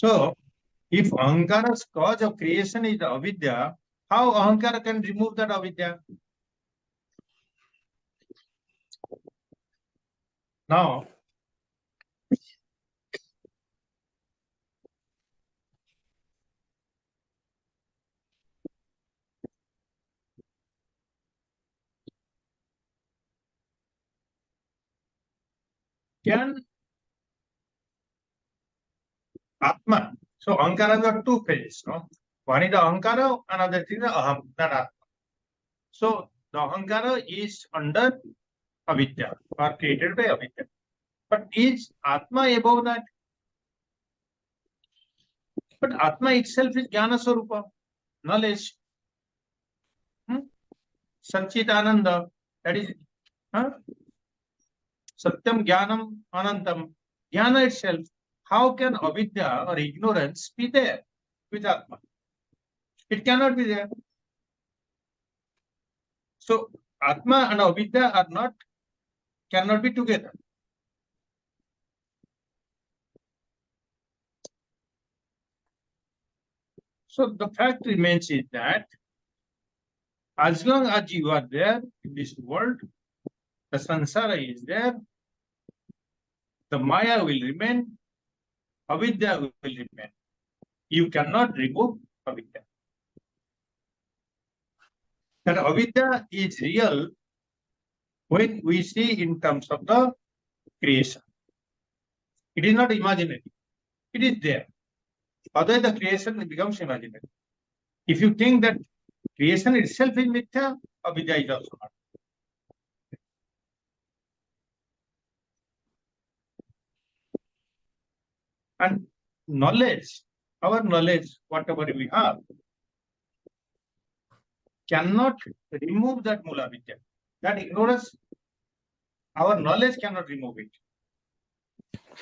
So, if ahankara's cause of creation is the avidya, how ahankara can remove that avidya? Now, can Atma, so ahankara are two phases, no? One is the ahankara, another thing is the aham, that Atma. So, the ahankara is under avidya or created by avidya. But is Atma above that? But Atma itself is Jnana Swarupa, knowledge. Satchit Ananda, that is Satyam Jnanam Anantam. Jnana itself, how can avidya or ignorance be there with Atma? It cannot be there. So, Atma and avidya are not, cannot be together. So, the fact remains is that as long as you are there in this world, the sansara is there, the maya will remain, avidya will remain. You cannot remove avidya. That avidya is real when we see in terms of the creation. It is not imaginary. It is there. Otherwise, the creation becomes imaginary. If you think that creation itself is mithya, avidya is also not. And knowledge, our knowledge, whatever we have, cannot remove that mula vidya. That ignorance, our knowledge cannot remove it.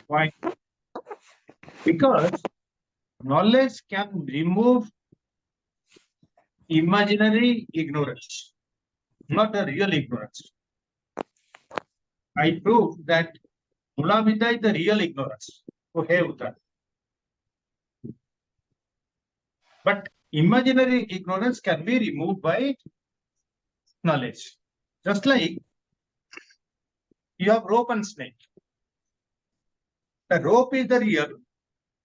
Why? Because knowledge can remove imaginary ignorance, not a real ignorance. I proved that mula vidya is the real ignorance. But imaginary ignorance can be removed by knowledge. Just like you have rope and snake. The rope is the real.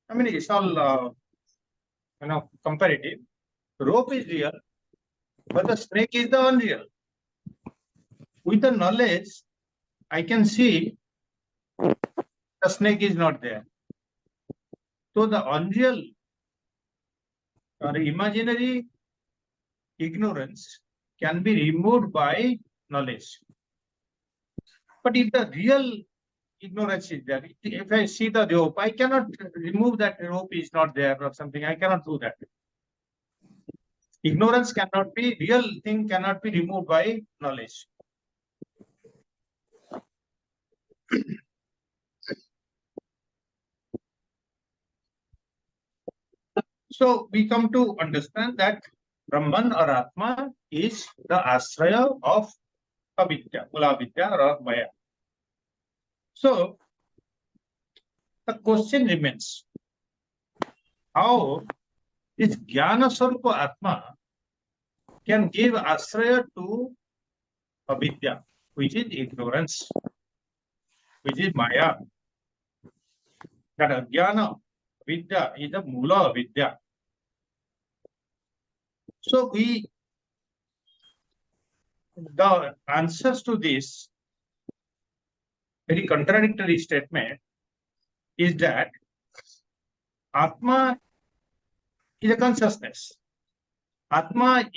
I mean, it's all comparative. Rope is real, but the snake is the unreal. With the knowledge, I can see the snake is not there. So the unreal or imaginary ignorance can be removed by knowledge. But if the real ignorance is there, if I see the rope, I cannot remove that rope is not there or something. I cannot do that. Ignorance cannot be, real thing cannot be removed by knowledge. So we come to understand that Brahman or Atma is the asraya of avidya, mula vidya or maya. So the question remains, how this Jnana Swarupa Atma can give asraya to avidya, which is ignorance, which is maya. That ajnana vidya is the mula vidya. So the answers to this very contradictory statement is that Atma is a consciousness. Atma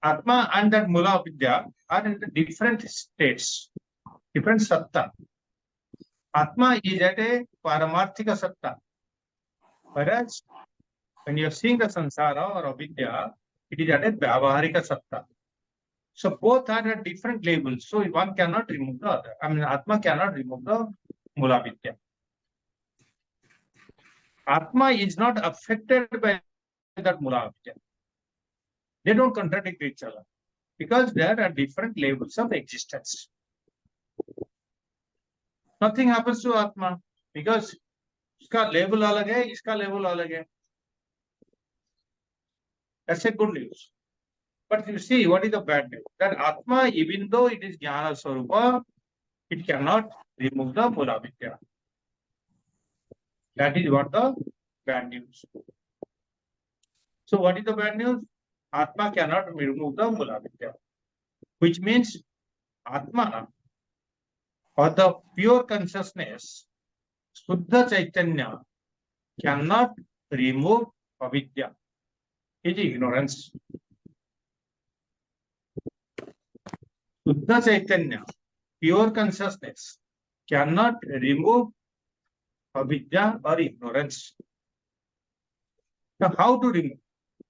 and that mula vidya are in different states, different satta. Atma is at a paramarthika satta. Whereas when you are seeing the sansara or avidya, it is at a vyavaharika satta. So both are at different levels. So one cannot remove the other. I mean, Atma cannot remove the mula vidya. Atma is not affected by that mula vidya. They don't contradict each other because there are different levels of existence. Nothing happens to Atma because उसका level अलग है, इसका level अलग है. That's a good news. But you see, what is the bad news? That Atma, even though it is Jnana Swarupa, it cannot remove the Mula Vidya. That is what the bad news. So what is the bad news? Atma cannot remove the Mula Vidya. Which means Atma, or the pure consciousness, Shuddha Chaitanya, cannot remove avidya. It is ignorance. Shuddha Chaitanya, pure consciousness, cannot remove avidya or ignorance. Now, how to remove?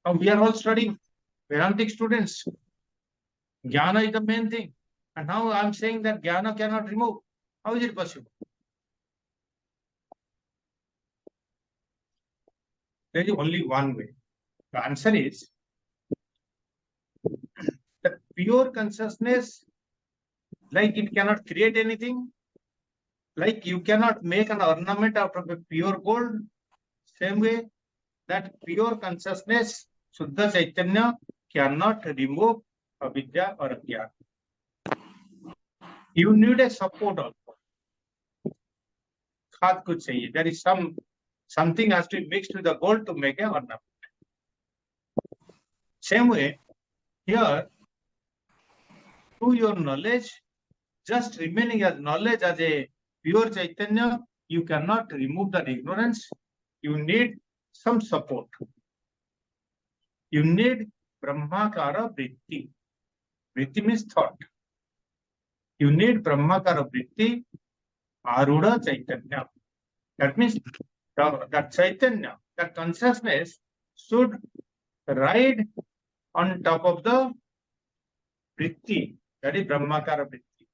Now, we are all studying Vedantic students. Jnana is the main thing. And now I am saying that Jnana cannot remove. How is it possible? There is only one way. The answer is that pure consciousness, like it cannot create anything, like you cannot make an ornament out of a pure gold, same way that pure consciousness, Shuddha Chaitanya, cannot remove avidya or ajnana. You need a support also. Khat kuch chahiye. There is something has to be mixed with the gold to make an ornament. Same way, here, through your knowledge, just remaining as knowledge as a pure Chaitanya, you cannot remove that ignorance. You need some support. You need Brahmakara Vritti. Vritti means thought. You need Brahmakara Vritti, Arudha Chaitanya. That means that Chaitanya, that consciousness should ride on top of the Vritti, that is Brahmakara Vritti.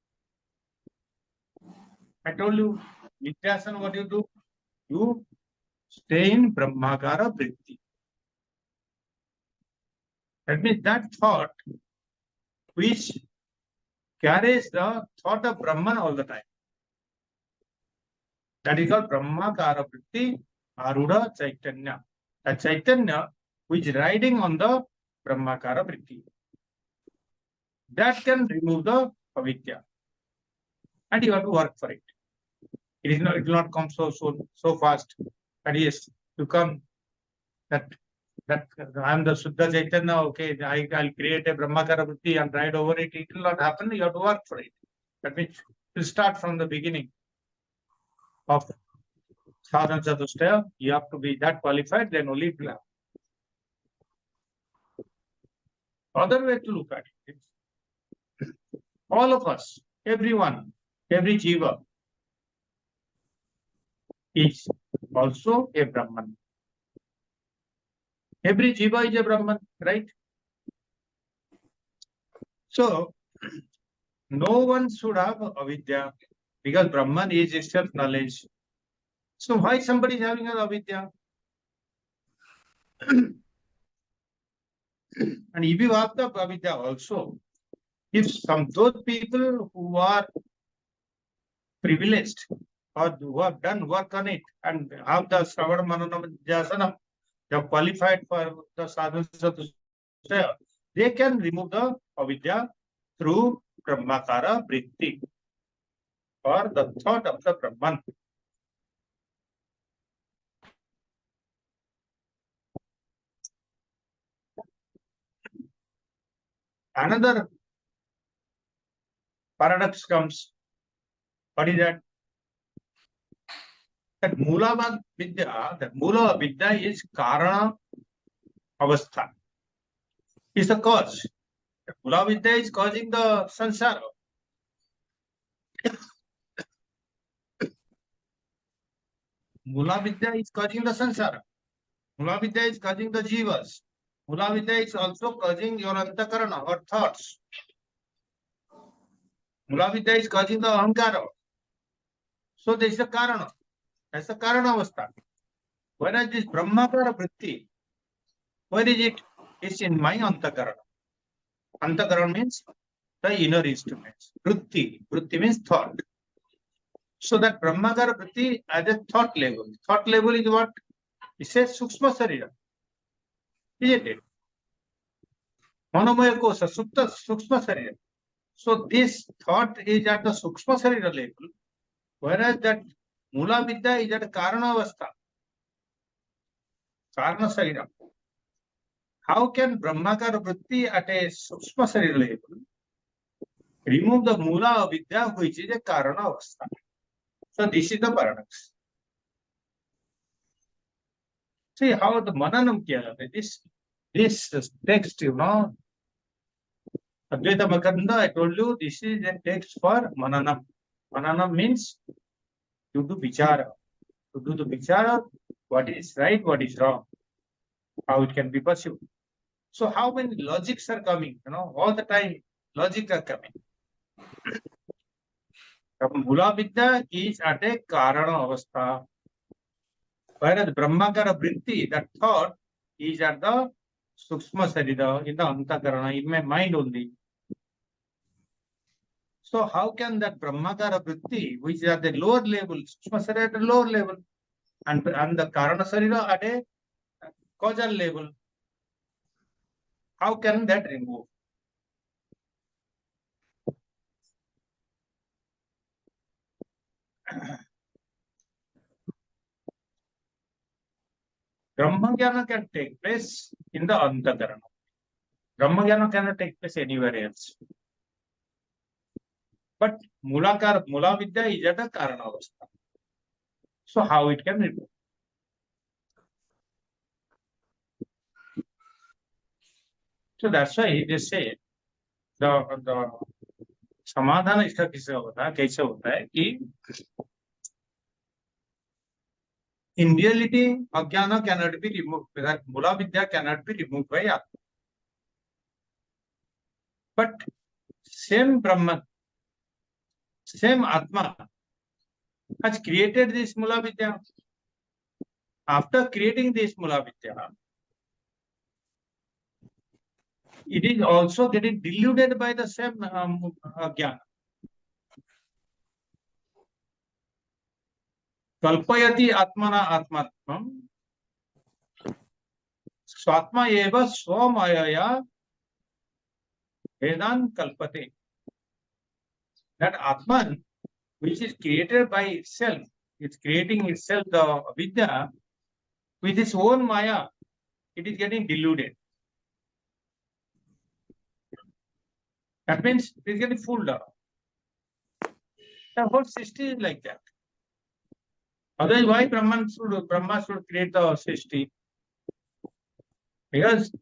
I told you, Vidyasana, what you do? You stay in Brahmakara Vritti. That means that thought which carries the thought of Brahman all the time. That is called Brahmakara Vritti Arudha Chaitanya. The Chaitanya which is riding on the Brahmakara Vritti. That can remove the avidya. And you have to work for it. It will not come so fast. That is, you come that I am the Shuddha Chaitanya, okay, I'll create a Brahmakara Vritti and ride over it. It will not happen. You have to work for it. That means you start from the beginning of sadhana chatushtaya. You have to be that qualified, then only it will happen. Other way to look at it is, all of us, everyone, every jiva is also a Brahman. Every jiva is a Brahman, right? So, no one should have avidya because Brahman is itself knowledge. So, why somebody is having an avidya? And if you have the avidya also, if those people who are privileged or who have done work on it and have the Sravana Manana Jasana, they are qualified for the sadhana chatushtaya, they can remove the avidya through Brahmakara Vritti or the thought of the Brahman. Another paradox comes. What is that? That Mula Vidya, that Mula Vidya is Karana Avastha. Is the cause. The Mula Vidya is causing the sansara. Mula Vidya is causing the sansara. Mula Vidya is causing the jivas. Mula Vidya is also causing your antakarana or thoughts. Mula Vidya is causing the ahankara. So there is a karana. That's the karana avastha. Whereas this Brahmakara Vritti, where is it? It's in my antakarana. Antakarana means the inner instruments. Vritti. Vritti means thought. So that Brahmakara Vritti as a thought level. Thought level is what? It says Sukshma Sarira. Isn't it? Manomaya Kosa, Supta Sukshma Sarira. So this thought is at the Sukshma Sarira level, whereas that Mula Vidya is at Karana Avastha. Karana Sarira. How can Brahmakara Vritti at a Sukshma Sarira level remove the Mula Vidya, which is a Karana Avastha? So this is the paradox. See how the Mananam kiya this text, Advaita Makaranda, I told you, this is a text for Mananam. Mananam means to do vichara. To do the vichara, what is right, what is wrong, how it can be pursued. So how many logics are coming? All the time logic are coming. Mula Vidya is at a Karana Avastha. Whereas Brahmakara Vritti, that thought, is at the Sukshma Sarira, in the Antakarana, in my mind only. So how can that Brahmakara Vritti, which is at the lower level, Sukshma Sarira at the lower level, and the Karana Sarira at a causal level, how can that remove? Brahmagyana can take place in the Antakarana. Brahmagyana cannot take place anywhere else. But Mula Vidya is at a Karana Avastha. So how it can remove? So that's why they say the समाधान इसका कैसे होता है कि in reality Ajnana cannot be removed, that Mula Vidya cannot be removed by Atma. But same Brahman, same Atma has created this Mula Vidya. After creating this Mula Vidya, it is also getting diluted by the same Ajnana. Kalpayati Atmana Atmatmam Swatma eva Swamayaya Vedan Kalpate. That Atman, which is created by itself, it's creating itself the Vidya, with its own Maya, it is getting diluted. That means it is getting fooled up. The whole system is like that. Otherwise, why Brahma should create the system? Because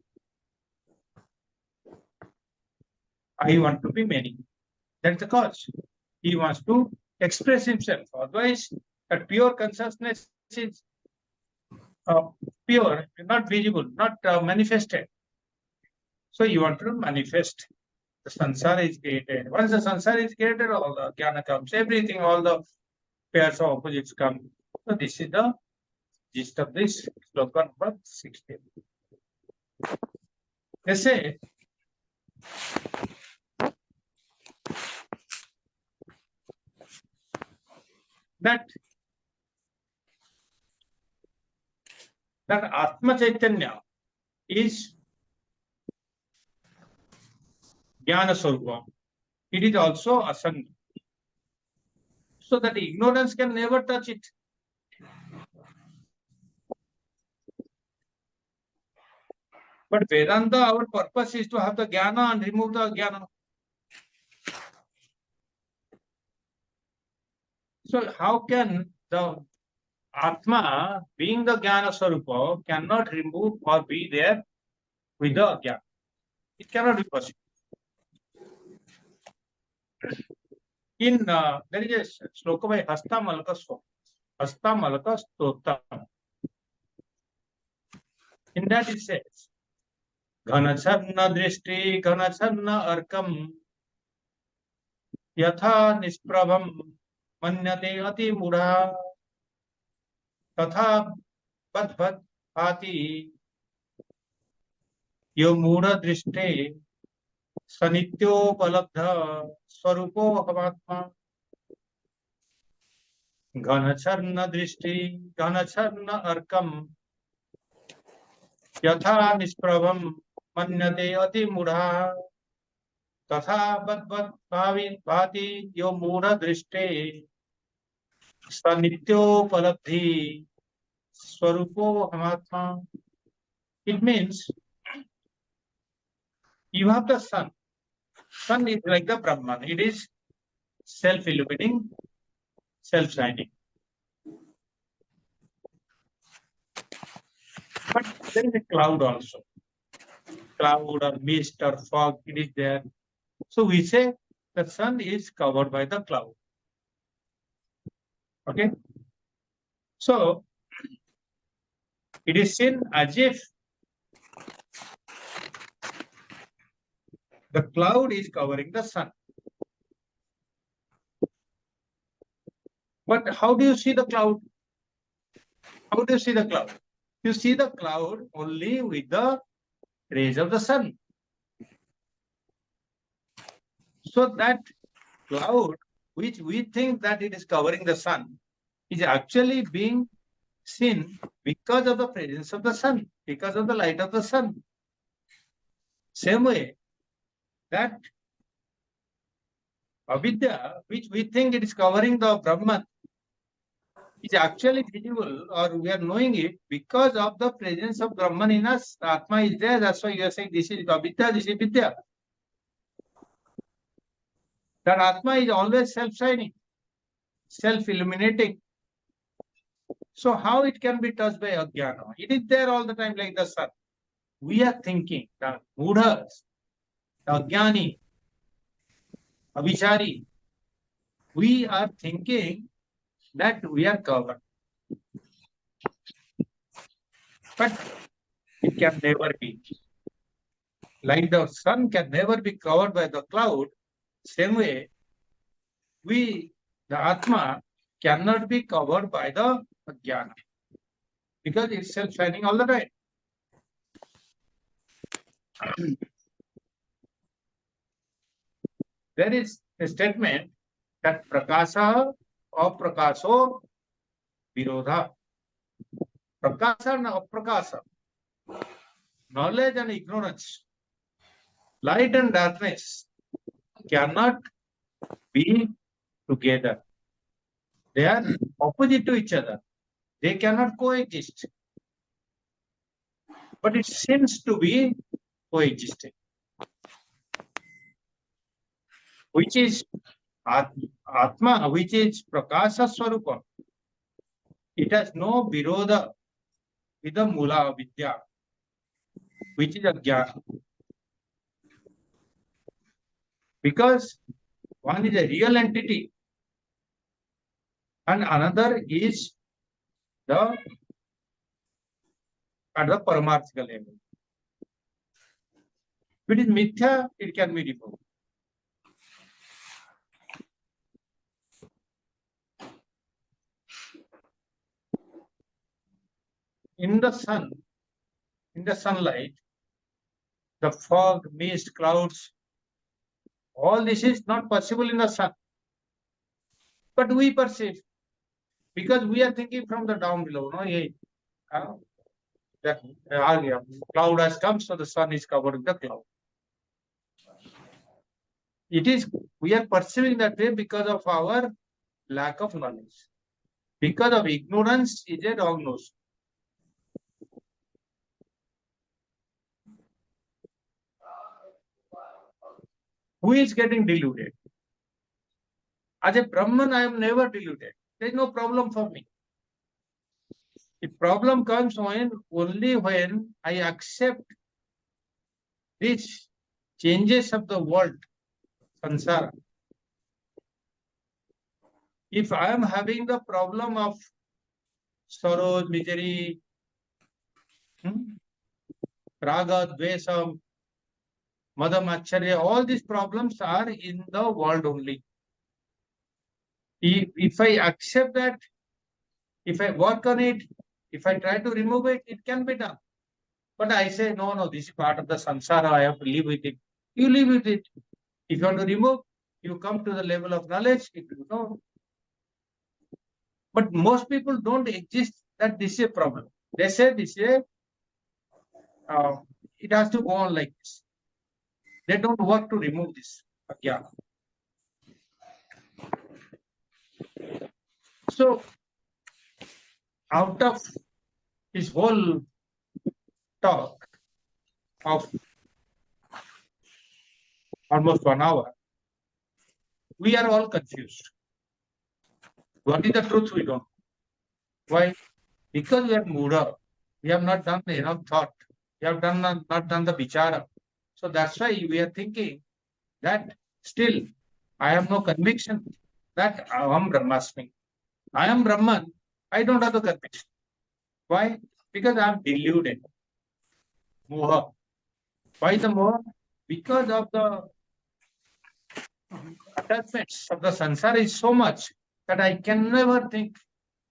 I want to be many. That's the cause. He wants to express himself. Otherwise, that pure consciousness is pure, not visible, not manifested. So you want to manifest. The sansara is created. Once the sansara is created, all the jnana comes, everything, all the pairs of opposites come. So this is the gist of this sloka number 16. They say that Atma Chaitanya is Jnana Swarupa. It is also Asanga. So that ignorance can never touch it. But Vedanta, our purpose is to have the Jnana and remove the Jnana. So how can the Atma, being the Jnana Swarupa, cannot remove or be there with the Jnana? It cannot be possible. In there is a sloka by Hasta Malaka Stottam. In that it says, Ghanacharna Drishti Ghanacharna Arkam Yatha Nisprabham Manyate Ati Mudha Tatha Badbad Ati Yo Mudha Drishti Sanityo Palabdha Swarupo Havatma. Ghanacharna drishti, ghanacharna arkam, yatha nisprabham, manyate ati mudha, tatha badvat bhati yo mudha drishte, sanityo swarupo hamatma. It means you have the sun. Sun is like the Brahman. It is self-illuminating, self-shining. But there is a cloud also. Cloud or mist or fog, it is there. So we say the sun is covered by the cloud. Okay. So it is seen as if the cloud is covering the sun. But how do you see the cloud? How do you see the cloud? You see the cloud only with the rays of the sun. So that cloud, which we think that it is covering the sun, is actually being seen because of the presence of the sun, because of the light of the sun. Same way, that avidya, which we think it is covering the Brahman, is actually visible, or we are knowing it because of the presence of Brahman in us. The Atma is there. That's why you are saying this is avidya, this is vidya. That Atma is always self-shining, self-illuminating. So how it can be touched by ajnana? It is there all the time like the sun. We are thinking, the mudhas, the ajnani, avichari, we are thinking that we are covered. But it can never be. Like the sun can never be covered by the cloud, same way, the Atma, cannot be covered by the Jnana. Because it's self-shining all the time. There is a statement that prakasa or prakaso virodha. Prakasa and aprakasa, knowledge and ignorance, light and darkness cannot be together. They are opposite to each other. They cannot coexist. But it seems to be coexisting. Which is Atma, which is Prakasa Swarupa. It has no virodha with the Mula Vidya, which is Ajnana. Because one is a real entity and another is at the paramarthika level. If it is mithya, it can be removed. In the sun, in the sunlight, the fog, mist, clouds, all this is not possible in the sun. But we perceive, because we are thinking from the down below. No? The cloud has come, so the sun is covered with the cloud. We are perceiving that way because of our lack of knowledge. Because of ignorance is a wrong notion. Who is getting deluded? As a Brahman, I am never deluded. There is no problem for me. The problem comes only when I accept these changes of the world, samsara. If I am having the problem of sorrow, misery, raga, dvesa, madam, acharya, all these problems are in the world only. If I accept that, if I work on it, if I try to remove it, it can be done. But I say, no, this is part of the samsara, I have to live with it. You live with it. If you want to remove, you come to the level of knowledge, it will go. But most people don't exist that this is a problem. They say this is it has to go on like this. They don't work to remove this ajnana. So out of his whole talk of almost 1 hour, we are all confused. What is the truth? We don't know. Why? Because we are moved up. We have not done enough thought. We have not done the vichara. So that's why we are thinking that still I have no conviction that Aham Brahmasmi. I am Brahman. I don't have the conviction. Why? Because I am deluded. Moha. Why the moha? Because of the attachments of the sansara is so much that I can never think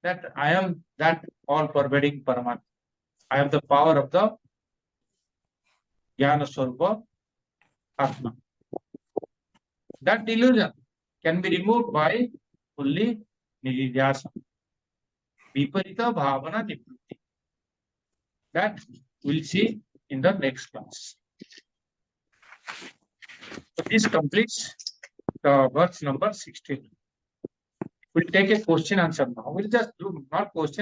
that I am that all-pervading Paramatma. I have the power of the Jnana Swarupa Atma. That delusion can be removed by fully Nididhyasa. Viparita Bhavana Nivritti. That we'll see in the next class. So this completes the verse number 16. We'll take a question answer now. We'll just do not question.